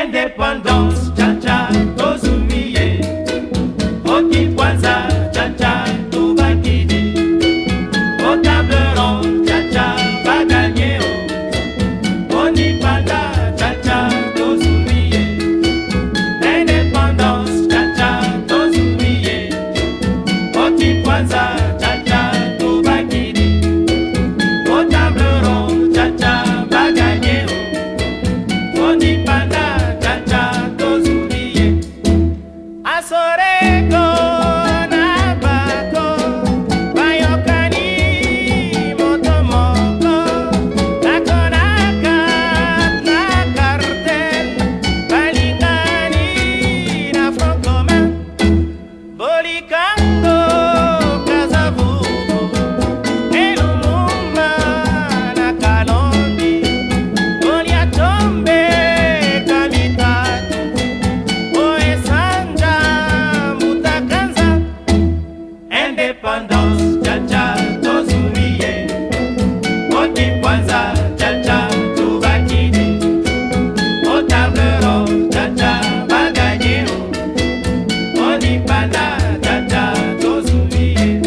Indépendance, tcha-tcha, tozumiye. Oti Kwanza, tcha-tcha, tubakidi. Au table ronde, tcha-tcha, va gagner. Oni panda, tcha-tcha, tozumiye. Indépendance, tcha-tcha, tozumiye. Oti Kwanza, tcha-tcha, tubakidi. Au table ronde, tcha-tcha, va gagner. Oni panda, tcha-tcha, tozumiye. Asoreko na bako, bayokani motomoko, nakonaka na cartel, balikani na front commun, bolikando kazavubu, elumumba na kalondi, boliatombe kamitatu, oesanja mutakanza. Indépendance, tcha-tcha, tozumiye. Oti Kwanza, tcha-tcha, tubakidi. Au table ronde, tcha-tcha, va gagner. Oni panda, tcha-tcha, tozumiye.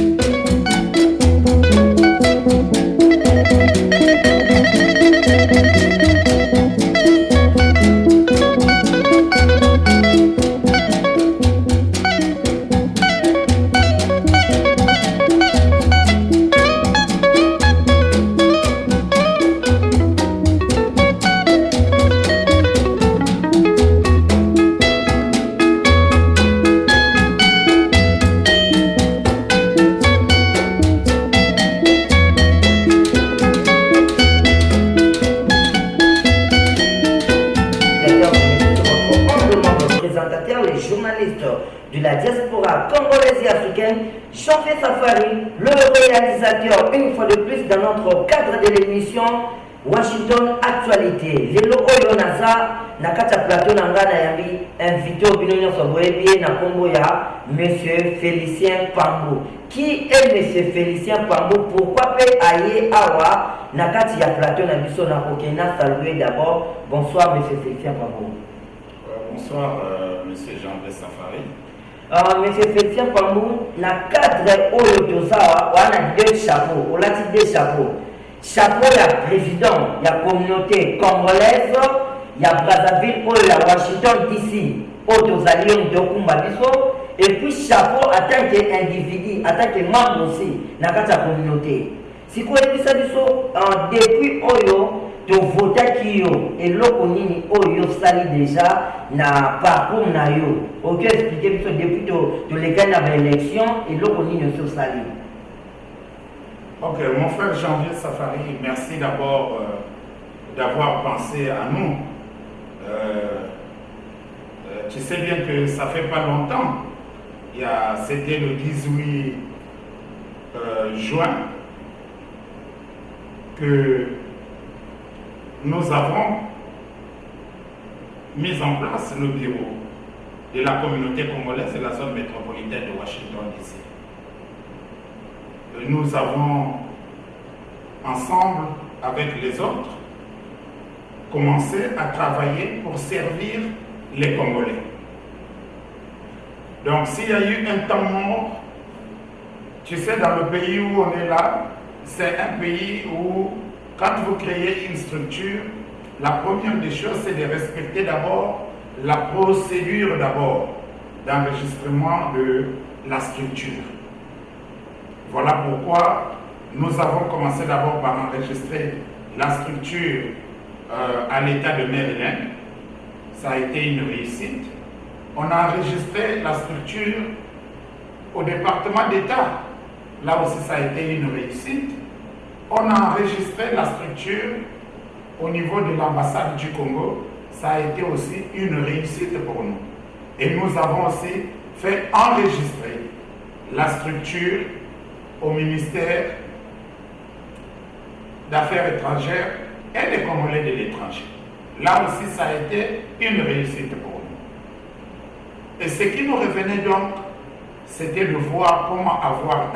Présentateur, les journalistes de la diaspora congolaise et africaine, Jean-Pierre Safari, le réalisateur, une fois de plus dans notre cadre de l'émission Washington Actualité. Les locaux Yonaza, Nakata Plateau Nangana Yambi, invité au Binounion Soboebi, Nakomboya, Monsieur Félicien Pambou. Qui est Monsieur Félicien Pambou? Pourquoi peut aïe Awa, Nakati ya Plateau Nabiso Nakokena, saluer d'abord. Bonsoir Monsieur Félicien Pambou. Bonsoir, Monsieur Jean-Pierre Safari. Monsieur Félicien Pambou, na cadre Oyo Tozawa, on a deux chapeaux, on a deux chapeaux. Chapeau ya président, ya communauté congolaise, ya Brazzaville, Oyo ya Washington DC, Oyo Tozali Ndokumba Biso, et puis chapeau en tant qu'individu, en tant que membre aussi, na kata communauté. Si quoi est ça biso, depuis Oyo, to voter qui yo et loko nini oyo sali déjà na parcours na yo. OK, expliquer biso depuis to les gagner à l'élection et loko nini so sali. Ok, mon frère Jean-Pierre Safari, merci d'abord d'avoir pensé à nous. Tu sais bien que ça fait pas longtemps. C'était le 18 juin que nous avons mis en place le bureau de la communauté congolaise et la zone métropolitaine de Washington DC. Nous avons, ensemble avec les autres, commencé à travailler pour servir les Congolais. Donc s'il y a eu un temps mort, tu sais, dans le pays où on est là, c'est un pays où quand vous créez une structure, la première des choses, c'est de respecter d'abord la procédure d'enregistrement de la structure. Voilà pourquoi nous avons commencé d'abord par enregistrer la structure à l'État de Maryland. Ça a été une réussite. On a enregistré la structure au département d'État. Là aussi, ça a été une réussite. On a enregistré la structure au niveau de l'ambassade du Congo. Ça a été aussi une réussite pour nous. Et nous avons aussi fait enregistrer la structure au ministère d'Affaires étrangères et des Congolais de l'étranger. Là aussi, ça a été une réussite pour nous. Et ce qui nous revenait donc, c'était de voir comment avoir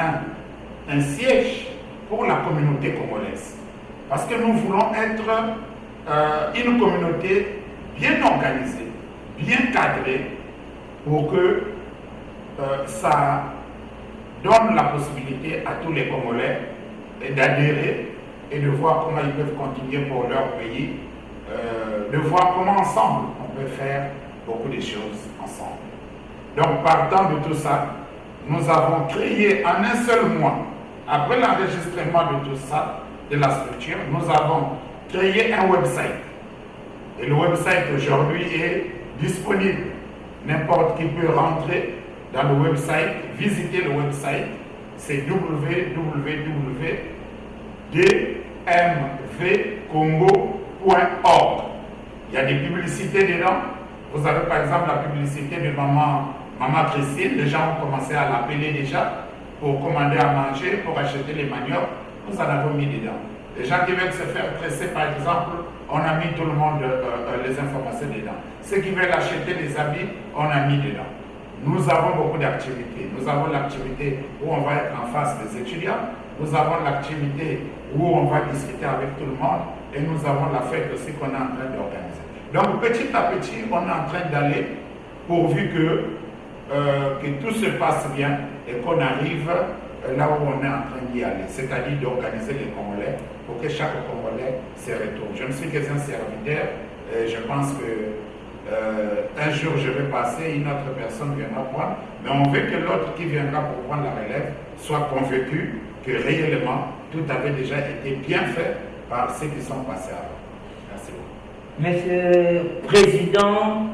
un siège pour la communauté congolaise. Parce que nous voulons être une communauté bien organisée, bien cadré pour que ça donne la possibilité à tous les Congolais d'adhérer et de voir comment ils peuvent continuer pour leur pays, de voir comment ensemble on peut faire beaucoup de choses ensemble. Donc partant de tout ça, nous avons créé en un seul mois, après l'enregistrement de tout ça, de la structure, nous avons créé un website. Et le website aujourd'hui est disponible. N'importe qui peut rentrer dans le website, visiter le website, c'est www.dmvcongo.org. Il y a des publicités dedans. Vous avez par exemple la publicité de maman Christine. Les gens ont commencé à l'appeler déjà pour commander à manger, pour acheter les maniocs. Nous en avons mis dedans. Les gens qui veulent se faire presser par exemple, on a mis tout le monde les informations dedans. Ceux qui veulent acheter les habits, on a mis dedans. Nous avons beaucoup d'activités. Nous avons l'activité où on va être en face des étudiants. Nous avons l'activité où on va discuter avec tout le monde. Et nous avons la fête aussi qu'on est en train d'organiser. Donc petit à petit, on est en train d'aller pourvu que tout se passe bien et qu'on arrive là où on est en train d'y aller. C'est-à-dire d'organiser les Congolais pour que chaque Congolais se retrouve. Je ne suis qu'un serviteur. Je pense que un jour je vais passer, une autre personne viendra prendre, mais on veut que l'autre qui viendra pour prendre la relève soit convaincu que réellement tout avait déjà été bien fait par ceux qui sont passés avant. Merci beaucoup. Monsieur le Président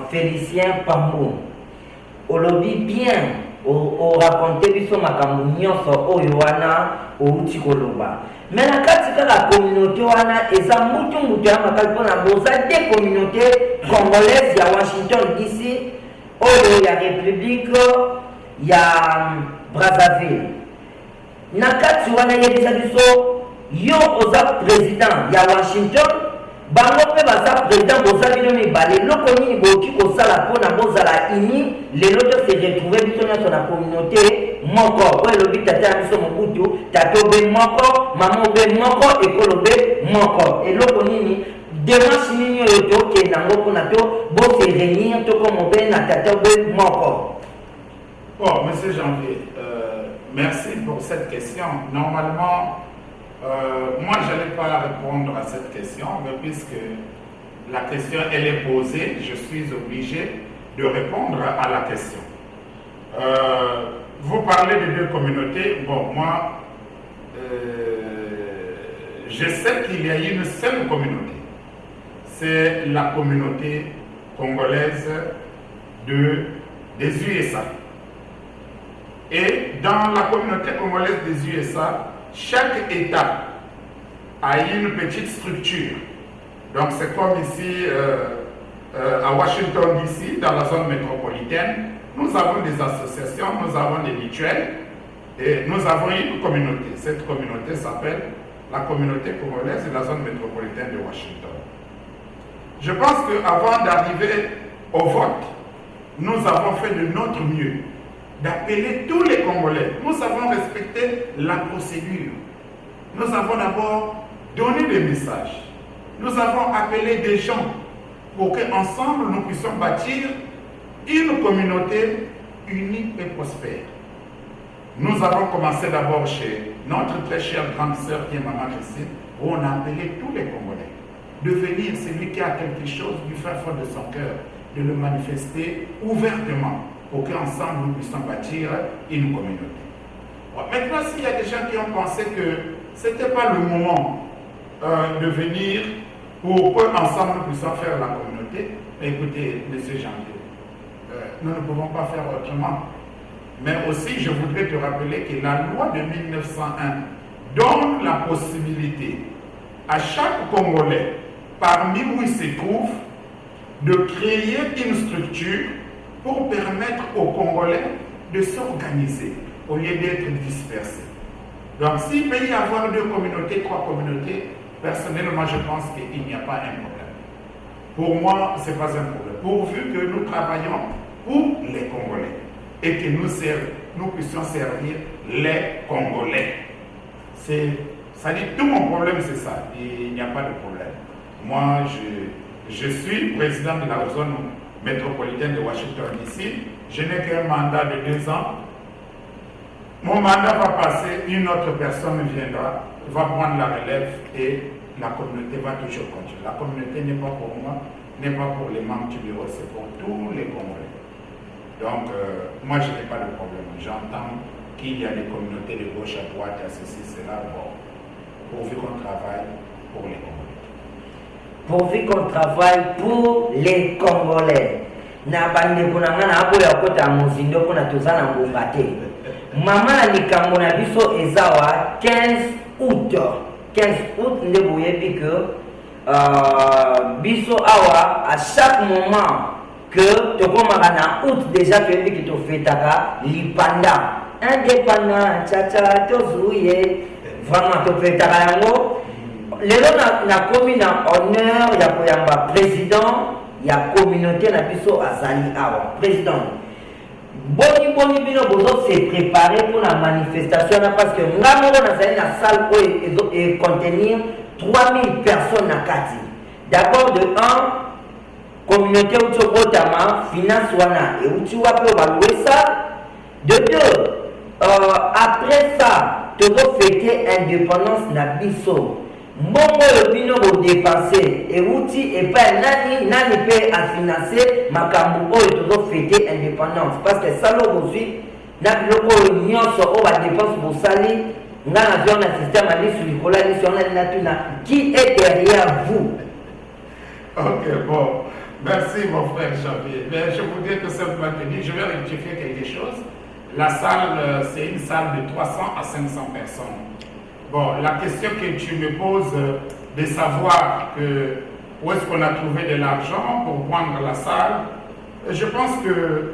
Félicien Pambou, au lobby bien, au raconter biso makambo nyonso oyo wana outi koloba. Mais na katika la communauté wana eza mutu ya makali pona boza des communautés congolaises ya Washington DC, oyo ya République ya Brazzaville. Na kati wana yebisa biso yo oza président ya Washington, bango pe baza président boza bino mibale loko nini boki kosala mpona bozala ini lelo to se retrouver biso nyonso na communauté moko oyo elobi tata ya biso mobutu tata obe moko mama obe moko ekolo obe moko eloko nini démarche nini oyo tokenda yango mpona to bose réunir tokoma obe na tata obe moko. Bon, monsieur Janvier, merci pour cette question. Normalement, moi, je n'allais pas répondre à cette question, mais puisque la question elle est posée, je suis obligé de répondre à la question. Vous parlez de deux communautés. Bon, moi, je sais qu'il y a une seule communauté. C'est la communauté congolaise des USA. Et dans la communauté congolaise des USA, chaque État a une petite structure. Donc c'est comme ici à Washington DC, dans la zone métropolitaine, nous avons des associations, nous avons des mutuelles et nous avons une communauté. Cette communauté s'appelle la communauté congolaise de la zone métropolitaine de Washington. Je pense qu'avant d'arriver au vote, nous avons fait de notre mieux d'appeler tous les Congolais. Nous avons respecté la procédure. Nous avons d'abord donné des messages. Nous avons appelé des gens pour qu'ensemble nous puissions bâtir une communauté unie et prospère. Nous avons commencé d'abord chez notre très chère grande sœur qui est Maman Christine, où on a appelé tous les Congolais de venir, celui qui a quelque chose du fin fond de son cœur, de le manifester ouvertement, pour qu'ensemble nous puissions bâtir une communauté. Bon, maintenant, s'il y a des gens qui ont pensé que ce n'était pas le moment de venir pour qu'ensemble nous puissions faire la communauté, écoutez, M. Janvier, nous ne pouvons pas faire autrement. Mais aussi, je voudrais te rappeler que la loi de 1901 donne la possibilité à chaque Congolais, parmi où il se trouve, de créer une structure pour permettre aux Congolais de s'organiser au lieu d'être dispersés. Donc s'il peut y avoir 2 communautés, 3 communautés, personnellement je pense qu'il n'y a pas un problème. Pour moi, ce n'est pas un problème. Pourvu que nous travaillons pour les Congolais et que nous puissions servir les Congolais. Ça dit, tout mon problème c'est ça, il n'y a pas de problème. Moi, je suis président de la zone métropolitaine de Washington DC. Je n'ai qu'un mandat de 2 ans. Mon mandat va passer, une autre personne viendra, va prendre la relève et la communauté va toujours continuer. La communauté n'est pas pour moi, n'est pas pour les membres du bureau, c'est pour tous les Congolais. Donc, moi, je n'ai pas de problème. J'entends qu'il y a des communautés de gauche à droite, à ceci, cela. Bon, pourvu qu'on travaille pour les Congolais. Pourvu qu'on travaille pour les Congolais. Na bande kunanga na abo ya kota mozindo kuna tozana ngongate. Mama na likambo na biso ezawa 15 août. 15 août nde boyebi que biso awa à chaque moment que tokomaka na août déjà toyebi que tofetaka lipanda. Indépendant tchatcha tozuye vraiment tofetaka yango. Lelo na komi na honneur ya koyamba président ya communauté na biso azali awa président boni bino bozo se préparer pour la manifestation parce que nga moko nazali na salle oyo et contenir 3000 personnes na kati. D'abord de 1 communauté uti obotama finance wana euti wapi oyo balouer ça. De 2 après ça tozo fêter indépendance na biso. Mbongo yo bino bo dépenser euti et pas nani peut à financer makambo oyo tozo fêter indépendance parce que ça lo bozui na biloko nyonso o ba dépense bosali nga na vion na système ali sur likola ni sur na tuna qui est derrière vous. Ok, bon, merci mon frère Javier. Mais je voudrais que simplement te dire, je vais rectifier quelque chose. La salle, c'est une salle de 300 à 500 personnes. Bon, la question que tu me poses de savoir où est-ce qu'on a trouvé de l'argent pour prendre la salle, je pense que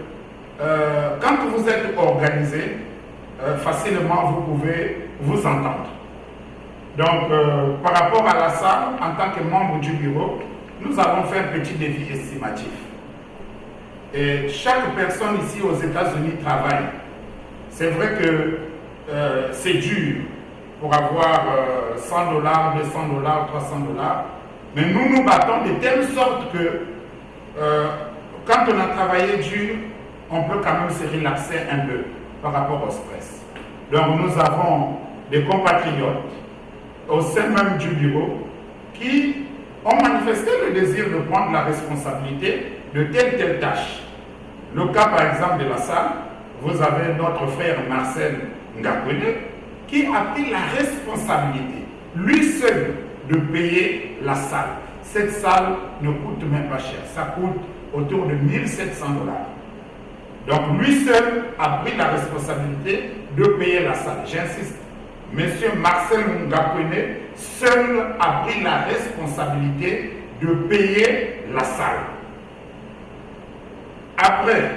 quand vous êtes organisé, facilement vous pouvez vous entendre. Donc, par rapport à la salle, en tant que membre du bureau, nous avons fait un petit défi estimatif. Et chaque personne ici aux États-Unis travaille. C'est vrai que c'est dur pour avoir $100, $200, $300, mais nous nous battons de telle sorte que quand on a travaillé dur, on peut quand même se relaxer un peu par rapport au stress. Donc nous avons des compatriotes au sein même du bureau qui ont manifesté le désir de prendre la responsabilité de telle tâche. Le cas par exemple de la salle, vous avez notre frère Marcel Ngakouene qui a pris la responsabilité, lui seul, de payer la salle. Cette salle ne coûte même pas cher, ça coûte autour de $1,700. Donc lui seul a pris la responsabilité de payer la salle. J'insiste, Monsieur Marcel Ngakouene seul a pris la responsabilité de payer la salle. Après,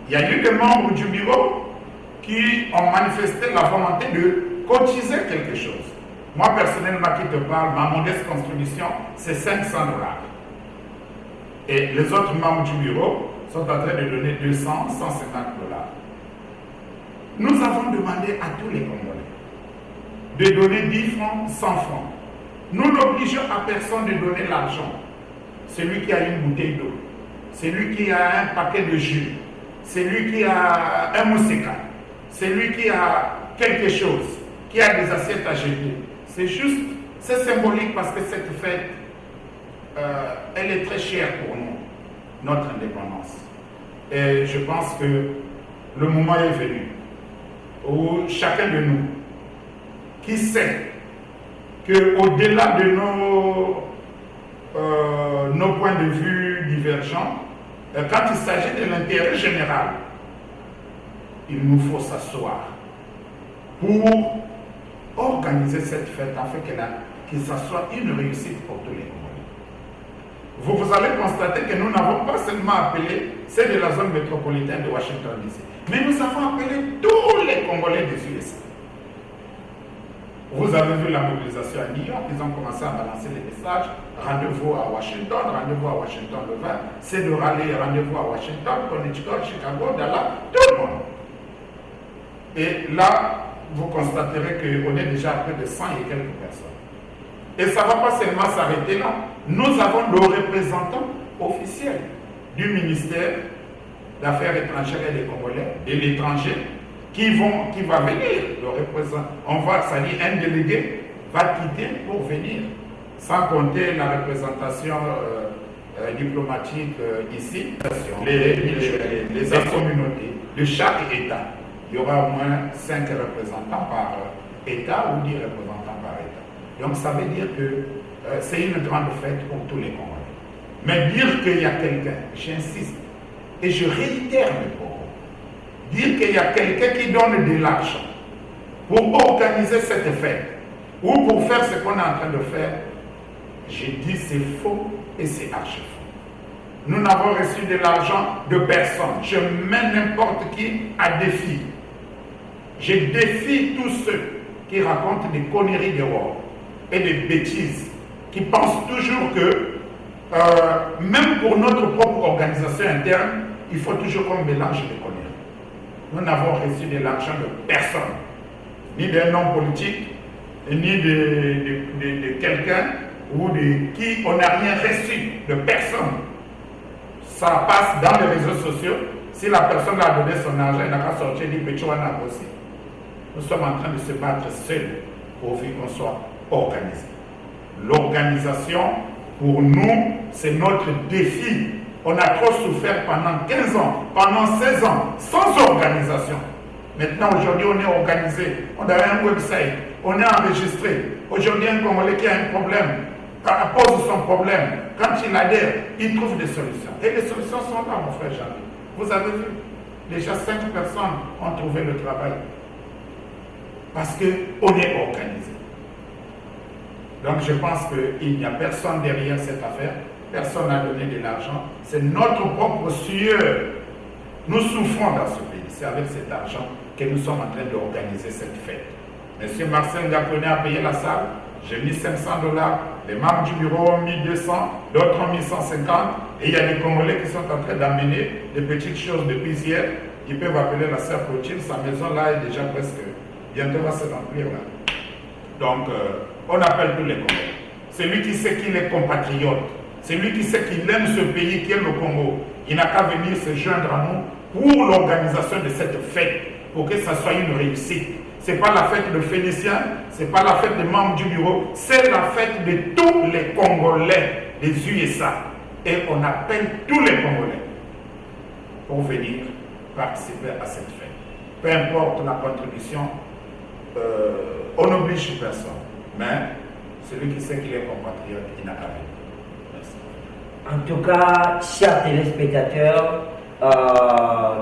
il y a eu des membres du bureau qui ont manifesté la volonté de cotiser quelque chose. Moi, personnellement, qui te parle, ma modeste contribution, c'est $500. Et les autres membres du bureau sont en train de donner $200, $150. Nous avons demandé à tous les Congolais de donner 10 francs, 100 francs. Nous n'obligeons à personne de donner l'argent. Celui qui a une bouteille d'eau, celui qui a un paquet de jus, celui qui a un moussika, celui qui a quelque chose, qui a des assiettes à jeter. C'est juste, c'est symbolique parce que cette fête, elle est très chère pour nous, notre indépendance. Et je pense que le moment est venu où chacun de nous qui sait qu'au-delà de nos points de vue divergents, quand il s'agit de l'intérêt général, il nous faut s'asseoir pour organiser cette fête afin que ça soit une réussite pour tous les Congolais. Vous allez constater que nous n'avons pas seulement appelé ceux de la zone métropolitaine de Washington DC, mais nous avons appelé tous les Congolais des USA. Vous avez vu la mobilisation à New York, ils ont commencé à balancer les messages, rendez-vous à Washington le 20, c'est de râler, rendez-vous à Washington, Connecticut, Chicago, Dallas, tout le monde. Et là, vous constaterez qu'on est déjà à près de 100 et quelques personnes. Et ça ne va pas seulement s'arrêter là. Nous avons nos représentants officiels. du ministère d'Affaires étrangères et des Congolais, de l'étranger, qui va venir le représenter. C'est-à-dire un délégué va quitter pour venir, sans compter la représentation diplomatique ici, les communautés de chaque État. Il y aura au moins 5 représentants par État ou 10 représentants par État. Donc ça veut dire que c'est une grande fête pour tous les Congolais. Mais dire qu'il y a quelqu'un, j'insiste, et je réitère mes propos, dire qu'il y a quelqu'un qui donne de l'argent pour organiser cette fête ou pour faire ce qu'on est en train de faire, je dis c'est faux et c'est archi faux. Nous n'avons reçu de l'argent de personne. Je mets n'importe qui à défi. Je défie tous ceux qui racontent des conneries dehors et des bêtises, qui pensent toujours que même pour notre propre organisation interne, il faut toujours qu'on mélange les conneries. Nous n'avons reçu de l'argent de personne, ni d'un homme politique, ni de quelqu'un ou de qui on n'a rien reçu de personne. Ça passe dans les réseaux sociaux. Si la personne a donné son argent, elle n'a qu'à sortir du petit aussi. Nous sommes en train de se battre seuls pourvu qu'on soit organisé. L'organisation, pour nous, c'est notre défi. On a trop souffert pendant 15 ans, pendant 16 ans, sans organisation. Maintenant, aujourd'hui, on est organisé. On a un website, on est enregistré. Aujourd'hui, un Congolais qui a un problème, quand il pose son problème, quand il adhère, il trouve des solutions. Et les solutions sont là, mon frère Jean. Vous avez vu, déjà 5 personnes ont trouvé le travail. Parce qu'on est organisé. Donc je pense qu'il n'y a personne derrière cette affaire. Personne n'a donné de l'argent. C'est notre propre sueur. Nous souffrons dans ce pays. C'est avec cet argent que nous sommes en train d'organiser cette fête. Monsieur Marcel Ngakoné a payé la salle. J'ai mis $500. Les membres du bureau ont mis 200. D'autres ont mis 150. Et il y a des Congolais qui sont en train d'amener des petites choses depuis hier. Ils peuvent appeler la sœur Clotilde. Sa maison là est déjà presque... bientôt va se remplir là. Donc, on appelle tous les Congolais. Celui qui sait qu'il est compatriote, celui qui sait qu'il aime ce pays qui est le Congo, il n'a qu'à venir se joindre à nous pour l'organisation de cette fête, pour que ça soit une réussite. Ce n'est pas la fête de Phéniciens, ce n'est pas la fête des membres du bureau, c'est la fête de tous les Congolais des USA. Et on appelle tous les Congolais pour venir participer à cette fête. Peu importe la contribution, on n'oblige personne, mais celui qui sait qu'il est compatriote, il n'a qu'à venir. Merci. En tout cas, chers téléspectateurs,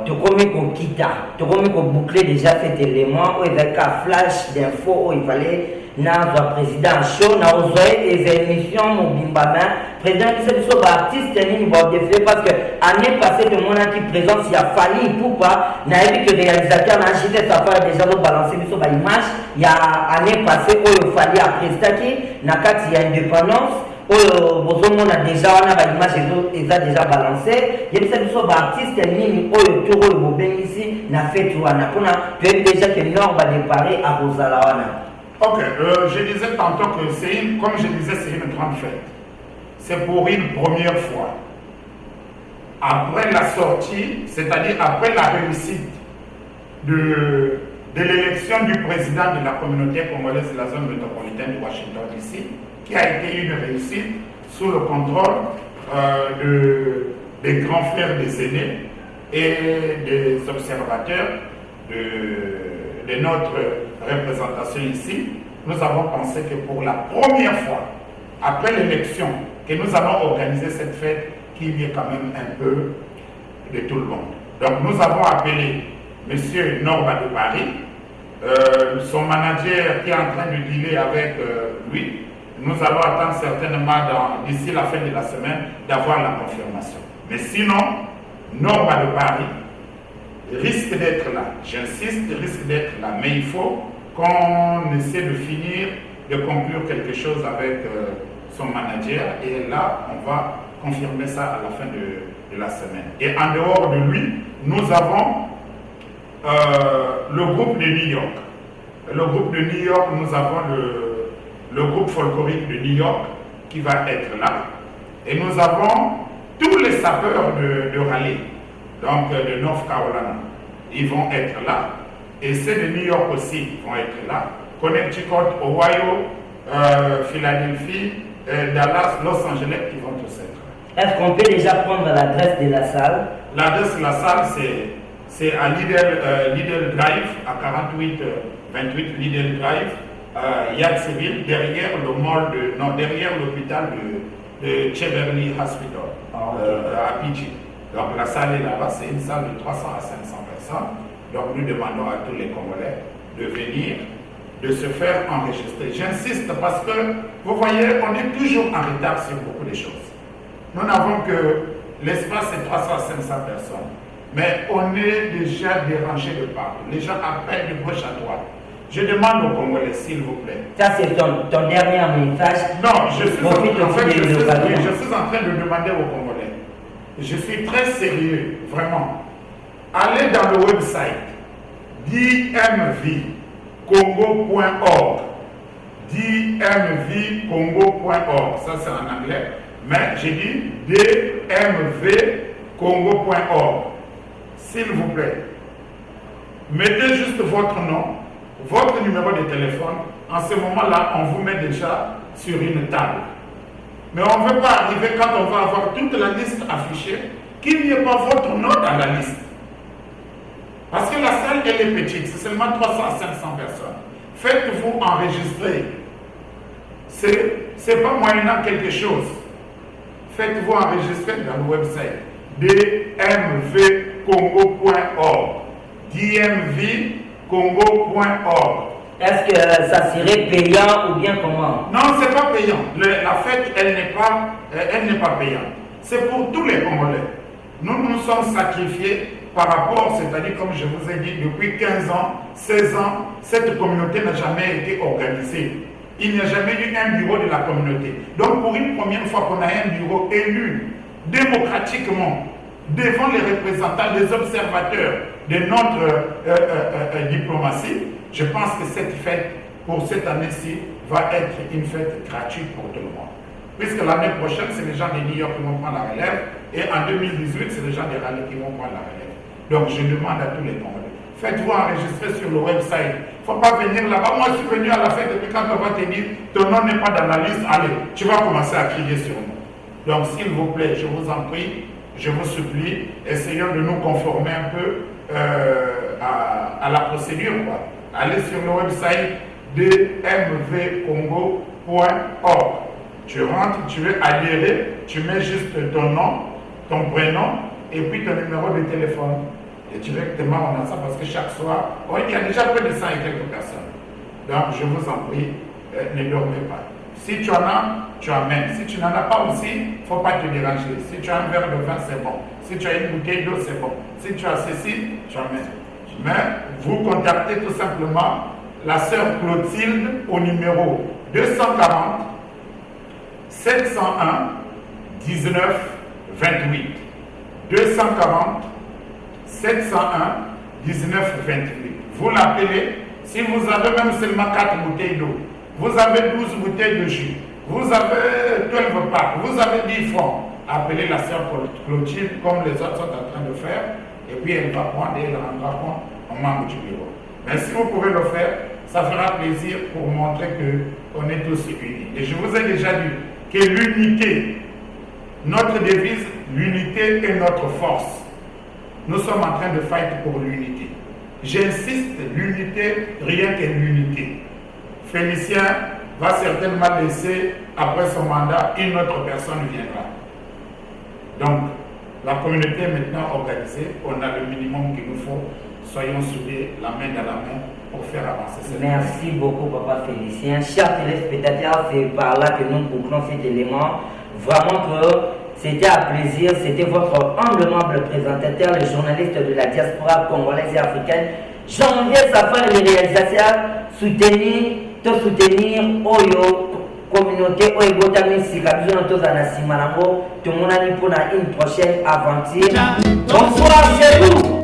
tu connais qu'on quitte, tu connais qu'on boucler déjà cet élément où il y avait un flash d'infos où il fallait notre président chaud, nous avons des émissions, mon bimbama, président qui s'est artiste, parce que l'année passée, tout le monde qui présente, il a fallu pourquoi, n'a vu que le réalisateur n'a acheté sa part déjà de balancer sur l'image, il y a l'année passée où il fallait après il y a indépendance. On a déjà l'image déjà balancé. Il y a des artistes qui ont ici, n'a fait tout. Tu es déjà que Nord va déparer à Rosalawana. Ok, je disais tantôt que comme je disais, c'est une grande fête. C'est pour une première fois. Après la sortie, c'est-à-dire après la réussite de l'élection du président de la communauté congolaise de la zone métropolitaine de Washington DC, qui a été une réussite sous le contrôle des grands frères des aînés et des observateurs de notre représentation ici, nous avons pensé que pour la première fois, après l'élection, que nous allons organiser cette fête, qu'il y ait quand même un peu de tout le monde. Donc nous avons appelé M. Norba de Paris, son manager qui est en train de dealer avec lui. Nous allons attendre certainement d'ici la fin de la semaine d'avoir la confirmation. Mais sinon, Norba de Paris risque d'être là. J'insiste, risque d'être là. Mais il faut qu'on essaie de finir, de conclure quelque chose avec son manager. Et là, on va confirmer ça à la fin de la semaine. Et en dehors de lui, nous avons le groupe de New York. Le groupe de New York, nous avons le groupe folklorique de New York qui va être là. Et nous avons tous les sapeurs de Raleigh, donc de North Carolina, ils vont être là. Et ceux de New York aussi vont être là. Connecticut, Ohio, Philadelphie, Dallas, Los Angeles, ils vont tous être là. Est-ce qu'on peut déjà prendre l'adresse de la salle? L'adresse de la salle, c'est à Lidl Drive, à 4828 Lidl Drive, Yattsville, derrière le mall derrière l'hôpital de Cheverly Hospital, à PG. Donc la salle est là-bas, c'est une salle de 300 à 500 personnes. Donc nous demandons à tous les Congolais de venir, de se faire enregistrer. J'insiste parce que, vous voyez, on est toujours en retard sur beaucoup de choses. Nous n'avons que l'espace est 300 à 500 personnes. Mais on est déjà dérangé de partout. Les gens appellent de gauche à droite. Je demande aux Congolais, s'il vous plaît. Ça, c'est ton dernier message. Non, je suis en train de demander aux Congolais. Je suis très sérieux, vraiment. Allez dans le website dmvcongo.org. dmvcongo.org. Ça, c'est en anglais. Mais j'ai dit dmvcongo.org. S'il vous plaît, mettez juste votre nom, votre numéro de téléphone. En ce moment-là, on vous met déjà sur une table. Mais on ne veut pas arriver quand on va avoir toute la liste affichée, qu'il n'y ait pas votre nom dans la liste. Parce que la salle, elle est petite, c'est seulement 300 à 500 personnes. Faites-vous enregistrer. C'est pas moyennant quelque chose. Faites-vous enregistrer dans le website dmvcongo.org. dmvcongo.org. Est-ce que ça serait payant ou bien comment? Non, c'est pas payant. La fête, elle n'est pas payante. C'est pour tous les Congolais. Nous nous sommes sacrifiés par rapport, c'est-à-dire comme je vous ai dit, depuis 15 ans, 16 ans, cette communauté n'a jamais été organisée. Il n'y a jamais eu un bureau de la communauté. Donc pour une première fois qu'on a un bureau élu démocratiquement devant les représentants, les observateurs de notre diplomatie, je pense que cette fête, pour cette année-ci, va être une fête gratuite pour tout le monde. Puisque l'année prochaine, c'est les gens de New York qui vont prendre la relève, et en 2018, c'est les gens de Raleigh qui vont prendre la relève. Donc je demande à tous les Congolais, faites-vous enregistrer sur le website. Il ne faut pas venir là-bas. Moi, je suis venu à la fête, et puis quand on va te dire, ton nom n'est pas dans la liste, allez, tu vas commencer à crier sur nous. Donc s'il vous plaît, je vous en prie, je vous supplie, essayons de nous conformer un peu à la procédure. Allez sur le website de mvcongo.org. Tu rentres, tu veux adhérer, tu mets juste ton nom, ton prénom et puis ton numéro de téléphone. Et directement on a ça parce que chaque soir, il y a déjà près de 100 et quelques personnes. Donc je vous en prie, ne dormez pas. Si tu en as, tu amènes. Si tu n'en as pas aussi, il ne faut pas te déranger. Si tu as un verre de vin, c'est bon. Si tu as une bouteille d'eau, c'est bon. Si tu as ceci, tu amènes. Mais vous contactez tout simplement la sœur Clotilde au numéro 240 701 19 28. 240 701 19 28. Vous l'appelez. Si vous avez même seulement 4 bouteilles d'eau, vous avez 12 bouteilles de jus, vous avez 12 packs, vous avez 10 francs, appelez la sœur Clotilde comme les autres sont en train de faire, et puis elle va prendre et elle rendra compte au membre du bureau. Mais si vous pouvez le faire, ça fera plaisir pour montrer qu'on est tous unis. Et je vous ai déjà dit que l'unité, notre devise, l'unité est notre force. Nous sommes en train de fight pour l'unité. J'insiste, l'unité, rien que l'unité. Félicien va certainement laisser, après son mandat, une autre personne viendra. Donc, la communauté est maintenant organisée, on a le minimum qu'il nous faut. Soyons soudés, la main dans la main, pour faire avancer cette Merci beaucoup, Papa Félicien. Chers téléspectateurs, c'est par là que nous bouclons cet élément. Vraiment que c'était un plaisir, c'était votre humble présentateur, le journaliste de la diaspora congolaise et africaine, Jean-Vier Safar, les réalisateurs, soutenir Oyo, communauté Oyo Botami Sikabizo Notozana Simarango, tout le monde a dit pour une prochaine aventure. Bonsoir chez vous.